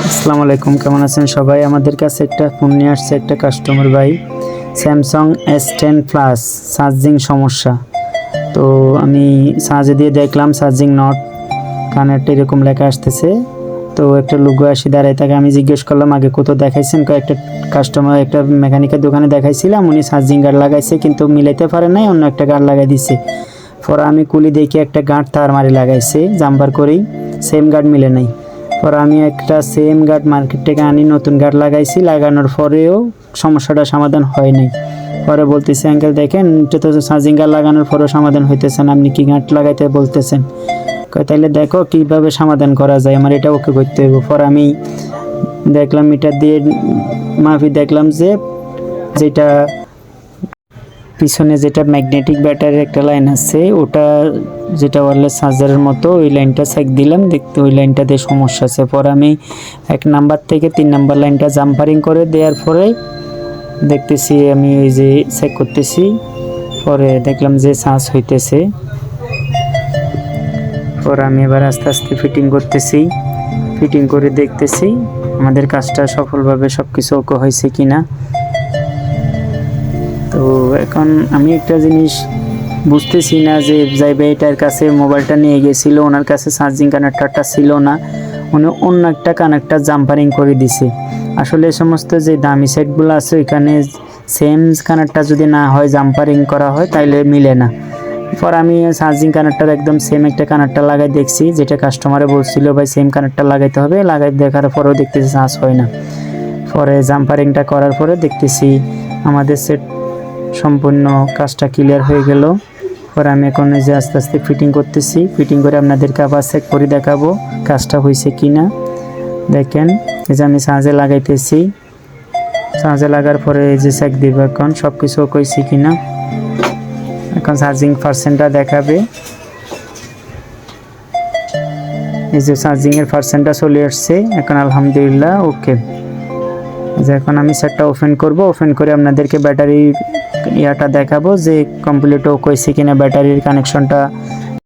আসসালামু আলাইকুম, কেমন আছেন সবাই? আমাদের কাছে একটা ফোন নিয়ে আসছে একটা কাস্টমার ভাই, স্যামসাং S10 প্লাস, চার্জিং সমস্যা। তো আমি চার্জে দিয়ে দেখলাম চার্জিং নট কানেক্ট এরকম লেখা আসতেছে। তো একটা লোক আসি দাঁড়ায়, তাকে আমি জিজ্ঞেস করলাম আগে কোথাও দেখাইছেন, একটা কাস্টমার একটা মেকানিকের দোকানে দেখাইছিলাম, উনি চার্জিং গার্ড লাগাইছে কিন্তু মিলাইতে পারে নাই, অন্য একটা গার্ড লাগাই দিছে। পরে আমি কুলি দেখি একটা গার্ড তার মারি লাগাইছে জাম্পার করেই, সেম গার্ড মিলে নাই। পরে আমি একটা সেম গার্ড মার্কেট থেকে আনি, নতুন গার্ড লাগাইছি, লাগানোর পরেও সমস্যাটা সমাধান হয় নাই। পরে বলতেছি আঙ্কেল দেখেন, এটা তো চার্জিং গার্ড লাগানোর পরেও সমাধান হইতেছেন, আপনি কি গার্ড লাগাইতে বলতেছেন? তাইলে দেখো কীভাবে সমাধান করা যায়, আমার এটা ওকে করতে হবে। পরে আমি দেখলাম মিটার দিয়ে মাফি দেখলাম যে যেটা পিছনে যেটা ম্যাগনেটিক ব্যাটারির একটা লাইন আছে, ওটা যেটা ওয়্যারলেস চার্জারের মতো, ওই লাইনটা চেক দিলাম, দেখতে ওই লাইনটাতে সমস্যা আছে। পরে আমি 1 নাম্বার থেকে 3 নাম্বার লাইনটা জাম্পারিং করে দেওয়ার পরে দেখতেছি, আমি ওই যে চেক করতেছি, পরে দেখলাম যে চার্জ হইতেছে। পরে আমি এবার আস্তে আস্তে ফিটিং করতেছি, ফিটিং করে দেখতেছি আমাদের কাজটা সফলভাবে সব কিছু ওকে হয়েছে কিনা। তো এখন আমি একটা জিনিস বুঝতেছি না যে যাই ভাইটার কাছে মোবাইলটা নিয়ে গেছিলো, ওনার কাছে চার্জিং কানেক্টরটা ছিল না, উনি অন্য একটা কানেক্টর জাম্পারিং করে দিছে। আসলে এই সমস্ত যে দামি সেটগুলো আছে ওইখানে সেম কানেক্টর যদি না হয়, জাম্পারিং করা হয়, তাইলে মিলে না। পর আমি চার্জিং কানেক্টর একদম সেম একটা কানেক্টর লাগাই দেখছি, যেটা কাস্টমারে বলছিল ভাই সেম কানেক্টর লাগাইতে হবে, লাগাই দেখার পরেও দেখতেছি চার্জ হয় না। পরে জাম্পারিংটা করার পরে দেখতেছি আমাদের সেট সম্পূর্ণ কাজটা ক্লিয়ার হয়ে গেল। পরে আমি এখন যে আস্তে আস্তে ফিটিং করতেছি, ফিটিং করে আপনাদেরকে আবার চেক করে দেখাবো কাজটা হয়েছে কি না। দেখেন এই যে আমি চার্জে লাগাইতেছি, চার্জে লাগার পরে এই যে চেক দিব এখন সব কিছু কইছি কি না। এখন চার্জিং পার্সেন্টটা দেখাবে, এই যে চার্জিংয়ের পার্সেন্টটা চলে আসছে এখন, আলহামদুলিল্লাহ ওকে। যে এখন আমি সেটটা ওপেন করব, ওপেন করে আপনাদেরকে ব্যাটারির ইয়াটা দেখাবো যে কমপ্লিট ও কইছে কিনা, ব্যাটারির কানেকশনটা